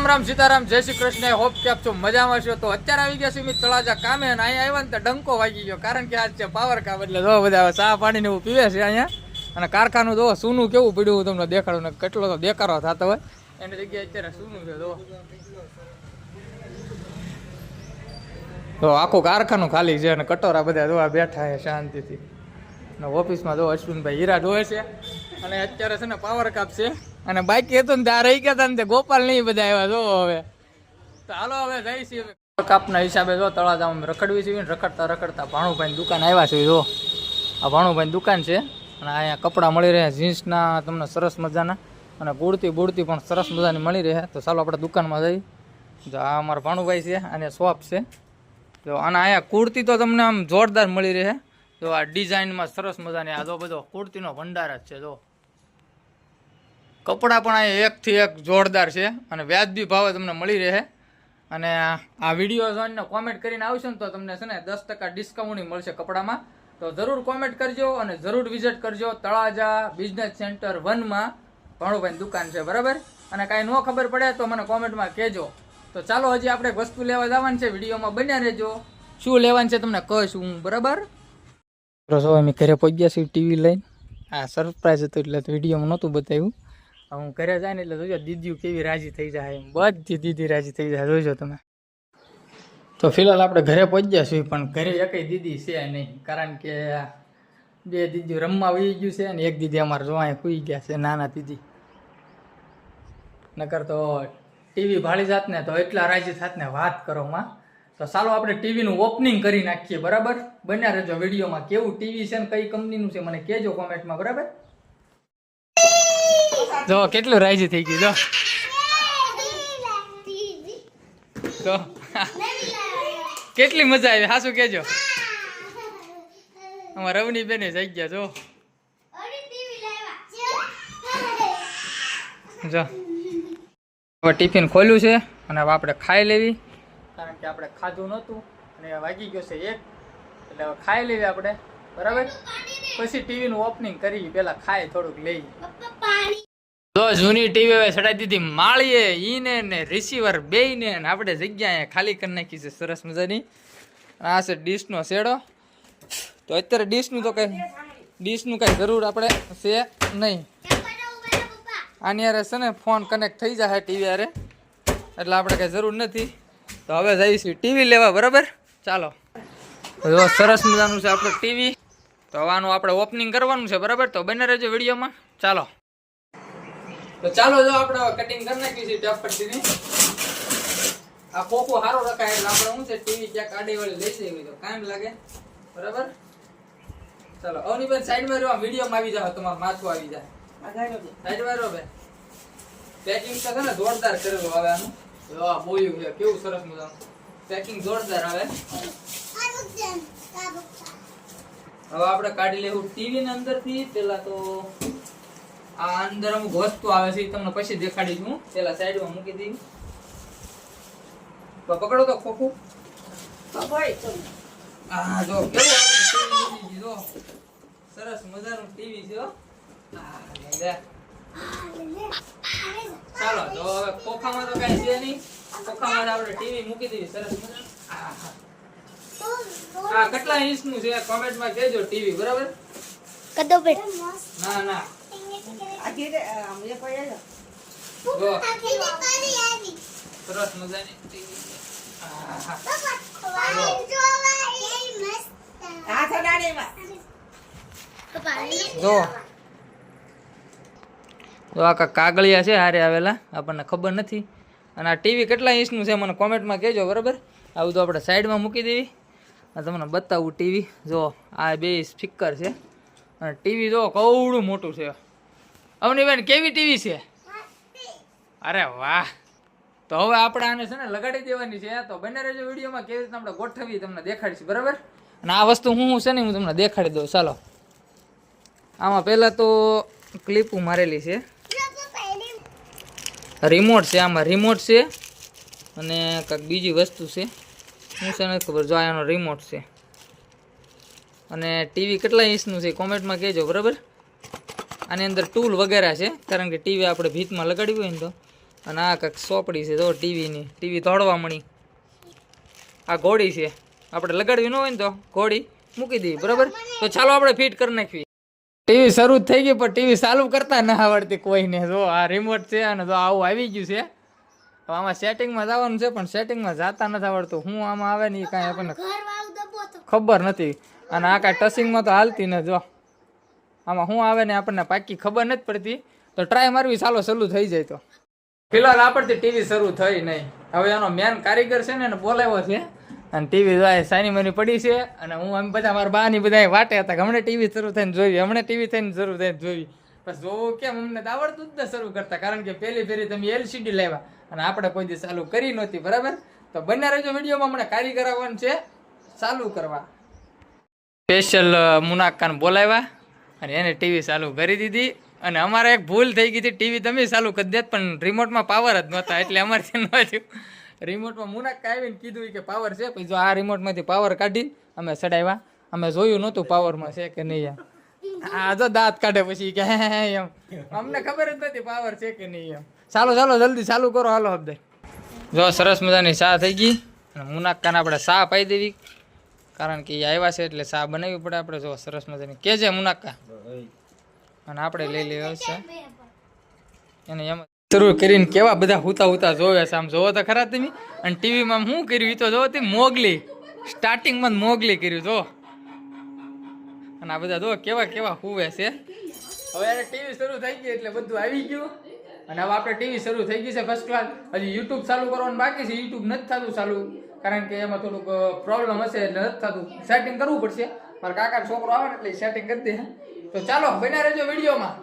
રામ સીતારામ, જય શ્રી કૃષ્ણ. હોપ કે આપ છો મજામાં છો. તો અત્યારે આવી ગયા છે તળાજા કામે અને અહીંયા આવ્યા ને તો ડંકો વાગી ગયો, કારણ કે આજ છે પાવર કામ. એટલે જો બધા ચા પાણી ને એવું પીવે છે અહીંયા. અને કારખાનું જો સૂનું કેવું પડ્યું તમને દેખાડું ને, કેટલો તો દેખાડો થતો હોય એની જગ્યાએ અત્યારે સૂનું છે. તો આખું કારખાનું ખાલી છે અને કટોરા બધા જોવા બેઠા છે શાંતિથી. અને ઓફિસમાં જો અશ્વિનભાઈ હીરા જોવે છે અને અત્યારે છે ને પાવર કાપ છે. અને બાકી હતું ને ત્યાં રહી ગયા હતા ને તે ગોપાલ નહીં બધા આવ્યા. જો હવે તો હાલો હવે જઈશી. કાપના હિસાબે જો તળાજામાં રખડવી છે ને, રખડતા રખડતા ભાણુભાઈની દુકાન આવ્યા છે. જો આ ભાણુભાઈની દુકાન છે અને અહીંયા કપડાં મળી રહ્યા જીન્સના તમને સરસ મજાના, અને કુર્તી બુડતી પણ સરસ મજાની મળી રહે. તો ચાલો આપણે દુકાનમાં જઈ. જો આ અમારા ભાણુભાઈ છે અને શોપ છે. તો અને અહીંયા કુર્તી તો તમને આમ જોરદાર મળી રહે. જો આ ડિઝાઇનમાં સરસ મજાની આ જો બધો કુર્તીનો ભંડાર જ છે. જો કપડાં પણ અહીંયા એકથી એક જોરદાર છે અને વ્યાજબી ભાવે તમને મળી રહે. અને આ વિડીયો જોઈને કોમેન્ટ કરીને આવશો ને તો તમને છે ને 10% ડિસ્કાઉન્ટ મળશે કપડામાં. તો જરૂર કોમેન્ટ કરજો અને જરૂર વિઝિટ કરજો તળાજા બિઝનેસ સેન્ટર 1માં ભાણુભાઈની દુકાન છે, બરાબર. અને કાંઈ ન ખબર પડે તો મને કોમેન્ટમાં કહેજો. તો ચાલો હજી આપણે વસ્તુ લેવા જવાનું છે, વિડીયોમાં બન્યા રહેજો. શું લેવાનું છે તમને કહીશું, બરાબર. અમે ઘરે પહોંચી ગયા છીએ ટીવી લઈને. આ સરપ્રાઈઝ હતું એટલે વિડીયોમાં નહોતું બતાવ્યું. હું ઘરે જાય ને એટલે જોજો દીદીઓ કેવી રાજી થઈ જાય એમ, બધી દીદી રાજી થઈ જાય, જોજો તમે. તો ફિલહાલ આપણે ઘરે પહોંચી ગયા છીએ, પણ ઘરે એકય દીદી છે નહીં, કારણ કે 2 દીદીઓ રમવા વહી ગયું છે અને 1 દીદી અમારે જો અહીંયા સૂઈ ગયા છે, નાના દીદી. નકર તો ટીવી ભાળી જાત ને તો એટલા રાજી થાત ને વાત કરો માં. તો ચાલો આપણે ટીવીનું ઓપનિંગ કરી નાખીએ, બરાબર. બન્યા રહેજો વિડીયોમાં. કેવું ટીવી છે ને કઈ કંપનીનું છે મને કહેજો કોમેન્ટમાં, બરાબર. જો કેટલું રાજી થઈ ગયું. જો કેટલી મજા આવી, હાસુ કેજો. અમારા રવની બેને જઈ ગયા. જો હવે ટિફિન ખોલ્યું છે અને હવે આપણે ખાઈ લેવી, કારણ કે આપણે ખાધું નહોતું અને વાગી ગયો છે 1, એટલે હવે ખાઈ લેવી આપણે, બરાબર. પછી ટીવીનું ઓપનિંગ કરી, પેલા ખાઈ થોડુંક લઈ. જો જૂની ટીવી હવે ચડાવી દીધી માળીએ, ઈને ને રિસીવર બેયને, ને આપણે જગ્યા ખાલી કરી નાખી છે સરસ મજાની. આ છે ડીશનો શેડો. તો અત્યારે ડીશનું કઈ જરૂર આપણે છે નહીં. આની યારે છે ને ફોન કનેક્ટ થઈ જાય ટીવી યારે, એટલે આપણે કઈ જરૂર નથી. તો હવે જઈશું ટીવી લેવા, બરાબર. ચાલો જો સરસ મજાનું છે આપણું ટીવી. તો આનું આપણે ઓપનિંગ કરવાનું છે, બરાબર. તો બને રહેજો વિડીયોમાં. ચાલો તો ચાલો જો આપણે કટિંગ કરી નાખી છે ટપકટીની. આ કોકો સારો રખાય એટલે આપણે શું છે ટીવી ક્યાંક આડી વાળી લઈ જઈએ તો કામ લાગે, બરાબર. ચાલો અવનીબેન સાઈડમાં રહ્યો, વિડીયોમાં આવી જાવ, તમારું માથું આવી જાય. સાઈડમાં રહ્યો બે. પેકિંગ તો છે ને જોરદાર કરેલું આવે આનું. જો આ બોયું છે કેવું સરસ મજાનું પેકિંગ, જોરદાર આવે. હવે આપણે કાઢી લેવું ટીવી ની અંદર થી. પેલા તો આ અંદર અમુક વસ્તુ આવે છે તમને પછી દેખાડીશું. પેલા સાઈડમાં મૂકી દઈ. પકડો તો ખોખું. હા જો કેવું જો સરસ મજાનું ટીવી છે. ચાલો તો હવે ખોખામાં તો કઈ છે નહીં, ખોખામાં આપણે ટીવી મૂકી દઈએ સરસ મજાનું. હા કેટલા ઇંચનું છે કોમેન્ટમાં કહેજો ટીવી, બરાબર. કદો બેટ ના ના સરસ મજાની ટીવી. જો આ કાગળિયા છે હારે આવેલા, આપણને ખબર નથી. અને આ ટીવી કેટલા ઇંચનું છે મને કોમેન્ટમાં કહેજો, બરાબર. આવું તો આપણે સાઈડમાં મૂકી દેવી. તમને બતાવું ટીવી. જો આ 2 સ્પીકર છે અને ટીવી જો કવડું મોટું છે. અવનીબેન કેવી ટીવી છે? અરે વાહ. તો હવે આપણે આને છે ને લગાડી દેવાની છે. તો બને રહેજો વિડીયોમાં, કેવી રીતે આપણે ગોઠવી તમને દેખાડીશું, બરાબર. અને આ વસ્તુ હું છે ને હું તમને દેખાડી દઉં. ચાલો આમાં પહેલાં તો ક્લિપું મારેલી છે, રિમોટ છે, આમાં રિમોટ છે અને કંઈક બીજી વસ્તુ છે, હું છે નથી ખબર. જો આનો રિમોટ છે. અને ટીવી કેટલા ઇંચનું છે કોમેન્ટમાં કહેજો, બરાબર. આની અંદર ટૂલ વગેરે છે, કારણ કે ટીવી આપણે ભીતમાં લગાડવી હોય ને તો અને આ કંઈક સોપડી છે જો ટીવીની, ટીવી તોડવા મળી. આ ઘોડી છે, આપણે લગાડવી ન હોય ને તો ઘોડી મૂકી દઈએ, બરાબર. તો ચાલો આપણે ફિટ કરી નાખવી. ટીવી શરૂ થઈ ગઈ પણ ટીવી ચાલુ કરતા ના આવડતી કોઈને. જો આ રિમોટ છે અને જો આવું આવી ગયું છે. હવે આમાં સેટિંગમાં જવાનું છે પણ સેટિંગમાં જતા નથી આવડતું. હું આમાં આવે ને એ કાંઈ આપણને ખબર નથી. અને આ કાંઈ ટચિંગમાં તો હાલતી નથી. જો આમાં શું આવે ને આપણને પાકી ખબર નથી પડતી. તો ટ્રાય મારવી, ચાલો ચાલુ થઈ જાય. તો ફિલહાલ આપણથી ટીવી શરૂ થઈ નહીં. હવે એનો મેન કારીગર છે ને એને બોલાવ્યો છે અને ટીવી જો સાની મની પડી છે. અને હું એમ બધા મારા બાની બધા વાટે હતા કે હમણાં ટીવી શરૂ થઈને જોઈ, હમણાં ટીવી થઈને શરૂ થઈને જોઈ. બસ જોવું કેમ અમને તો આવડતું જ ન શરૂ કરતા, કારણ કે પહેલી ફેરી તમે LCD લાવ્યા અને આપણે કોઈ દી ચાલુ કરી નહોતી, બરાબર. તો બન્યા રહેજો વિડીયોમાં, હમણાં કારીગર આવવાનું છે ચાલુ કરવા. સ્પેશિયલ મુનાકાન બોલાવ્યા અને એને ટીવી ચાલુ કરી દીધી. અને અમારે એક ભૂલ થઈ ગઈ હતી, ટીવી તમે ચાલુ કરી દેત પણ રિમોટમાં પાવર જ નહોતા, એટલે અમારથી ન થયું. રિમોટમાં મુનાકા આવીને કીધું કે પાવર છે, પછી જો આ રિમોટમાંથી પાવર કાઢી અમે ચડાવ્યા. અમે જોયું નહોતું પાવરમાં છે કે નહીં. આ જો દાંત કાઢે પછી કે એમ, અમને ખબર જ નથી પાવર છે કે નહીં એમ. ચાલો ચાલો જલ્દી ચાલુ કરો, હાલો હબદે. જો સરસ મજાની ચા થઈ ગઈ અને મુનાકાને આપણે ચા પાઈ દેવી, કારણ કે એ આવ્યા છે એટલે ચા બનાવવી પડે આપણે. જો સરસ મજાની કે છે મુનાકા, અને આપણે લઈ લેવી છે એને. એમ શરૂ કરીને કેવા બધા હુતા હુતા જોવે છે, આમ જોવો તો ખરા તમે. અને ટીવીમાં શું કર્યું એ તો જોવો તે મોગલી, સ્ટાર્ટિંગમાં જ મોગલી કર્યું જો. અને આ બધા જો કેવા કેવા હુવે છે. હવે એને ટીવી શરૂ થઈ ગઈ એટલે બધું આવી ગયું. અને હવે આપણે ટીવી શરૂ થઈ ગઈ છે ફર્સ્ટ ક્લાસ. હજી યુટ્યુબ ચાલુ કરવાનું બાકી છે. યુટ્યુબ નથી થતું ચાલુ, કારણ કે એમાં થોડુંક પ્રોબ્લેમ હશે એટલે નથી થતું. સેટિંગ કરવું પડશે. મારા કાકા છોકરો આવે ને એટલે સેટિંગ કરી દે. તો ચાલો બન્યા રહેજો વિડીયોમાં.